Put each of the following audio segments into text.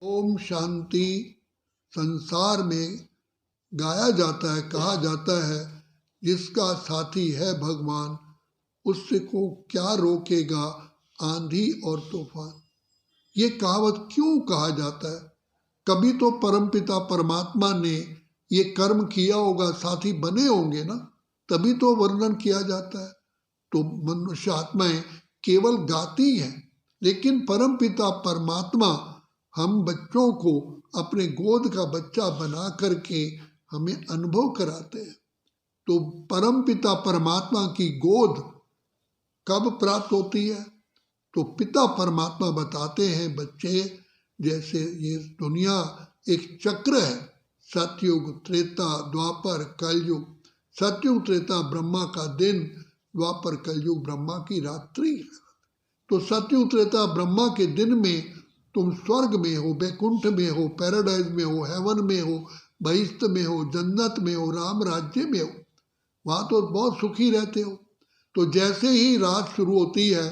ओम शांति संसार में गाया जाता है, कहा जाता है, जिसका साथी है भगवान उससे को क्या रोकेगा आंधी और तूफान। ये कहावत क्यों कहा जाता है? कभी तो परमपिता परमात्मा ने ये कर्म किया होगा, साथी बने होंगे ना, तभी तो वर्णन किया जाता है। तो मनुष्य आत्माएं केवल गाती हैं, लेकिन परमपिता परमात्मा हम बच्चों को अपने गोद का बच्चा बना करके हमें अनुभव कराते हैं। तो परमपिता परमात्मा की गोद कब प्राप्त होती है? तो पिता परमात्मा बताते हैं, बच्चे जैसे ये दुनिया एक चक्र है, सतयुग त्रेता द्वापर कलयुग। सतयुग त्रेता ब्रह्मा का दिन, द्वापर कलयुग ब्रह्मा की रात्रि है। तो सतयुग त्रेता ब्रह्मा के दिन में तुम स्वर्ग में हो, बैकुंठ में हो, पैराडाइज में हो, हेवन में हो, बहिष्ठ में हो, जन्नत में हो, राम राज्य में हो, वहाँ तो बहुत सुखी रहते हो। तो जैसे ही रात शुरू होती है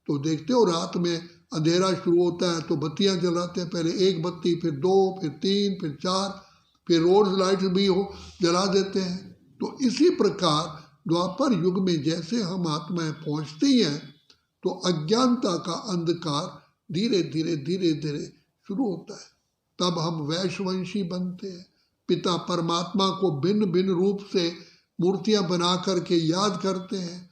तो देखते हो रात में अंधेरा शुरू होता है तो बत्तियां जलाते हैं, पहले एक बत्ती, फिर दो, फिर तीन, फिर चार, फिर रोड लाइट भी हो जला देते हैं। तो इसी प्रकार द्वापर युग में जैसे हम आत्माएं पहुँचती हैं तो अज्ञानता का अंधकार धीरे धीरे धीरे धीरे शुरू होता है। तब हम वैश्ववंशी बनते हैं, पिता परमात्मा को भिन्न भिन्न रूप से मूर्तियां बना करके याद करते हैं,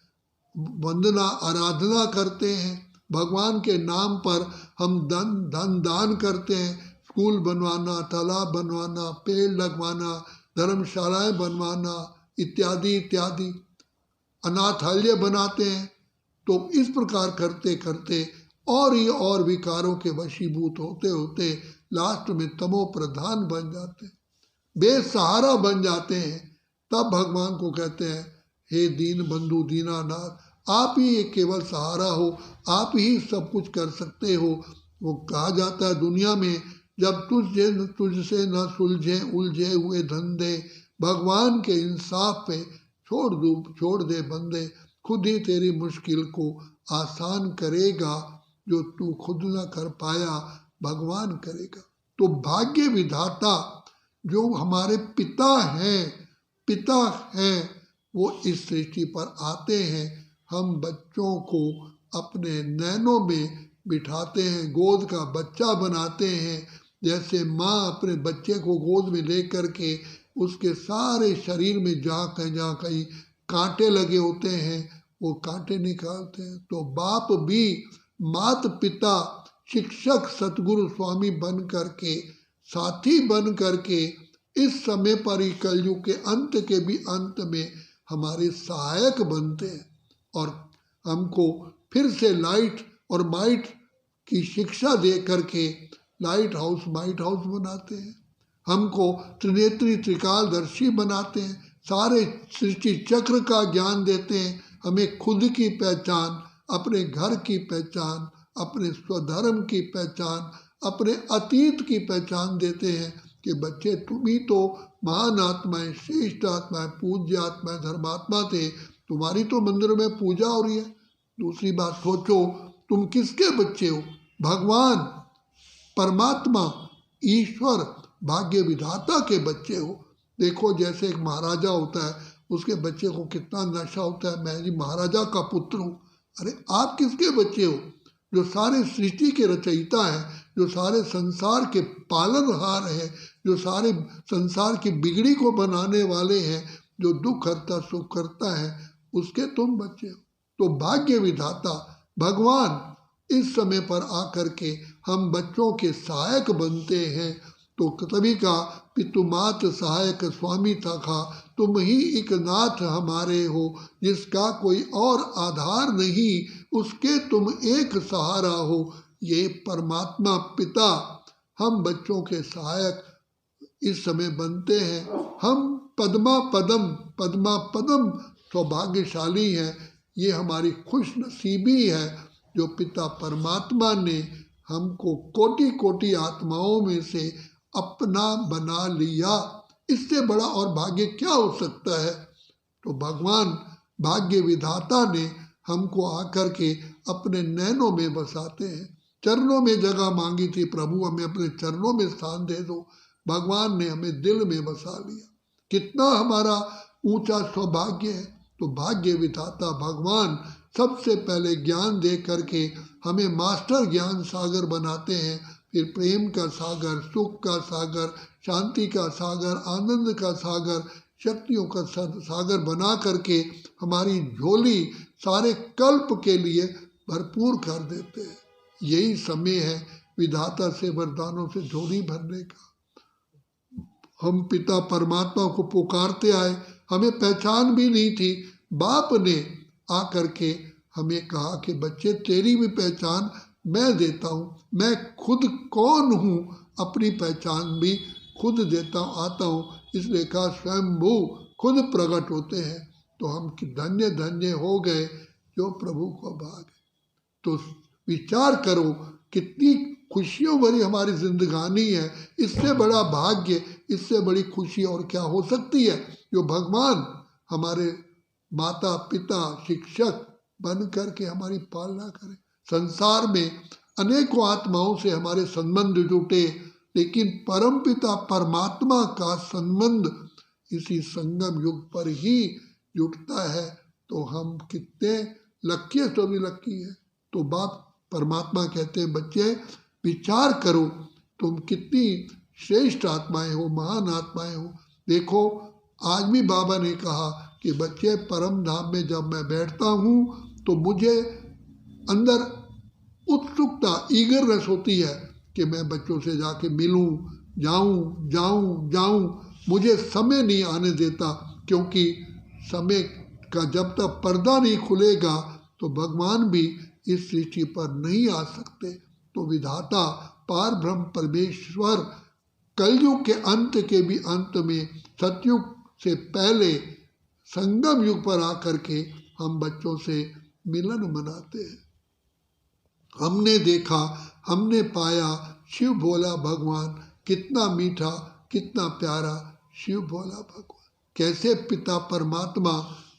वंदना आराधना करते हैं। भगवान के नाम पर हम धन दान करते हैं, स्कूल बनवाना, तालाब बनवाना, पेड़ लगवाना, धर्मशालाएं बनवाना इत्यादि इत्यादि, अनाथालय बनाते हैं। तो इस प्रकार करते करते और ये और विकारों के वशीभूत होते होते लास्ट में तमो प्रधान बन जाते हैं, बेसहारा बन जाते हैं। तब भगवान को कहते हैं, हे दीन बंधु दीनानाथ, आप ही एक केवल सहारा हो, आप ही सब कुछ कर सकते हो। वो कहा जाता है दुनिया में, जब तुझसे न सुलझे उलझे हुए धंधे, भगवान के इंसाफ पे छोड़ दे बंदे, खुद ही तेरी मुश्किल को आसान करेगा, जो तू खुद न कर पाया भगवान करेगा। तो भाग्य विधाता जो हमारे पिता हैं वो इस सृष्टि पर आते हैं, हम बच्चों को अपने नैनों में बिठाते हैं, गोद का बच्चा बनाते हैं। जैसे माँ अपने बच्चे को गोद में ले करके उसके सारे शरीर में जहाँ कहीं कांटे लगे होते हैं वो कांटे निकालते हैं, तो बाप भी मात पिता शिक्षक सतगुरु स्वामी बन करके, साथी बन करके इस समय पर ही कलयुग के अंत के भी अंत में हमारे सहायक बनते हैं और हमको फिर से लाइट और माइट की शिक्षा दे करके लाइट हाउस माइट हाउस बनाते हैं, हमको त्रिनेत्री त्रिकालदर्शी बनाते हैं, सारे सृष्टि चक्र का ज्ञान देते हैं, हमें खुद की पहचान, अपने घर की पहचान, अपने स्वधर्म की पहचान, अपने अतीत की पहचान देते हैं कि बच्चे तुम ही तो महान आत्माएं, श्रेष्ठ आत्माएं, पूज्य आत्माएं, धर्मात्मा थे, तुम्हारी तो मंदिर में पूजा हो रही है। दूसरी बात सोचो, तुम किसके बच्चे हो? भगवान परमात्मा ईश्वर भाग्य विधाता के बच्चे हो। देखो जैसे एक महाराजा होता है, उसके बच्चे को कितना नशा होता है, मैं जी महाराजा का पुत्र हूँ। अरे आप किसके बच्चे हो? जो सारे सृष्टि के रचयिता है, जो सारे संसार के पालनहार है, जो सारे संसार की बिगड़ी को बनाने वाले हैं, जो दुख करता सुख करता है, उसके तुम बच्चे हो। तो भाग्य विधाता भगवान इस समय पर आकर के हम बच्चों के सहायक बनते हैं। तो तभी का पितु मात सहायक स्वामी था, तुम ही एक नाथ हमारे हो, जिसका कोई और आधार नहीं, उसके तुम एक सहारा हो। ये परमात्मा पिता हम बच्चों के सहायक इस समय बनते हैं। हम पद्मा पदम सौभाग्यशाली हैं। ये हमारी खुश नसीबी है जो पिता परमात्मा ने हमको कोटि कोटि आत्माओं में से अपना बना लिया। इससे बड़ा और भाग्य क्या हो सकता है? तो भगवान भाग्य विधाता ने हमको आकर के अपने नैनों में बसाते हैं। चरणों में जगह मांगी थी, प्रभु हमें अपने चरणों में स्थान दे दो। भगवान ने हमें दिल में बसा लिया। कितना हमारा ऊंचा सौभाग्य है। तो भाग्य विधाता भगवान सबसे पहले ज्ञान दे करके हमें मास्टर ज्ञान सागर बनाते हैं, फिर प्रेम का सागर, सुख का सागर, शांति का सागर, आनंद का सागर, शक्तियों का सागर बना करके हमारी झोली सारे कल्प के लिए भरपूर कर देते हैं। यही समय है विधाता से वरदानों से झोली भरने का। हम पिता परमात्मा को पुकारते आए, हमें पहचान भी नहीं थी। बाप ने आकर के हमें कहा कि बच्चे तेरी भी पहचान मैं देता हूँ, मैं खुद कौन हूँ अपनी पहचान भी खुद देता आता हूँ। इसलिए कहा स्वयंभू खुद प्रकट होते हैं। तो हम धन्य धन्य हो गए जो प्रभु को भाग। तो विचार करो कितनी खुशियों भरी हमारी जिंदगानी है। इससे बड़ा भाग्य, इससे बड़ी खुशी और क्या हो सकती है, जो भगवान हमारे माता पिता शिक्षक बन करके हमारी पालना करें। संसार में अनेकों आत्माओं से हमारे संबंध जुटे, लेकिन परमपिता परमात्मा का संबंध इसी संगम युग पर ही जुटता है। तो हम कितने लकी है, तो भी लकी है। तो बाप परमात्मा कहते हैं बच्चे विचार करो तुम कितनी श्रेष्ठ आत्माएं हो, महान आत्माएं हो। देखो आज भी बाबा ने कहा कि बच्चे परम धाम में जब मैं बैठता हूँ तो मुझे अंदर उत्सुकता, ईगरनेस होती है कि मैं बच्चों से जाके मिलूं, जाऊं जाऊं जाऊं। मुझे समय नहीं आने देता, क्योंकि समय का जब तक पर्दा नहीं खुलेगा तो भगवान भी इस सृष्टि पर नहीं आ सकते। तो विधाता पार ब्रह्म परमेश्वर कलयुग के अंत के भी अंत में सतयुग से पहले संगम युग पर आकर के हम बच्चों से मिलन मनाते हैं। हमने देखा, हमने पाया शिव भोला भगवान, कितना मीठा कितना प्यारा शिव भोला भगवान। कैसे पिता परमात्मा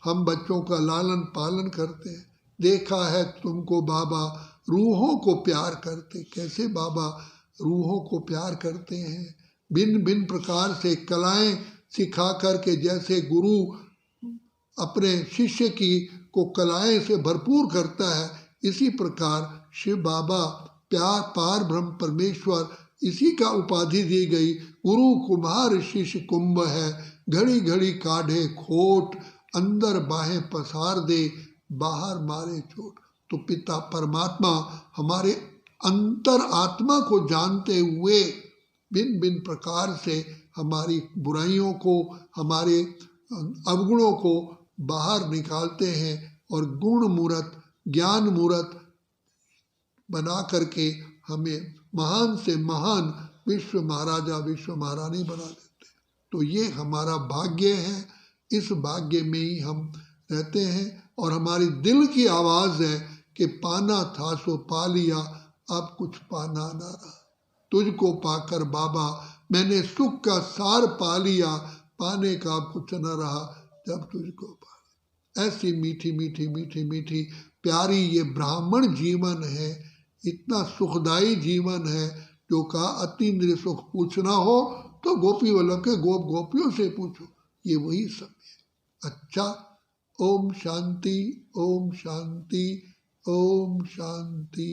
हम बच्चों का लालन पालन करते हैं। देखा है तुमको बाबा रूहों को प्यार करते, कैसे बाबा रूहों को प्यार करते हैं। भिन्न भिन्न प्रकार से कलाएं सिखा करके, जैसे गुरु अपने शिष्य की को कलाएं से भरपूर करता है, इसी प्रकार शिव बाबा प्यार पार ब्रह्म परमेश्वर, इसी का उपाधि दी गई। गुरु कुम्हार शिष्य कुंभ है, घड़ी घड़ी काढ़े खोट, अंदर बाहें पसार दे बाहर मारे चोट। तो पिता परमात्मा हमारे अंतर आत्मा को जानते हुए भिन्न भिन्न प्रकार से हमारी बुराइयों को, हमारे अवगुणों को बाहर निकालते हैं और गुण मूर्त ज्ञान मूर्त बना करके हमें महान से महान विश्व महाराजा विश्व महारानी बना देते हैं। तो ये हमारा भाग्य है। इस भाग्य में ही हम रहते हैं और हमारी दिल की आवाज़ है कि पाना था सो पा लिया, अब कुछ पाना ना रहा। तुझको पाकर बाबा मैंने सुख का सार पा लिया, पाने का अब कुछ न रहा जब तुझको पा। ऐसी मीठी मीठी मीठी मीठी प्यारी ये ब्राह्मण जीवन है, इतना सुखदायी जीवन है। जो कहा अतीन्द्रिय सुख पूछना हो तो गोपी वल्लभ के गोप गोपियों से पूछो, ये वही समय। अच्छा, ओम शांति, ओम शांति, ओम शांति।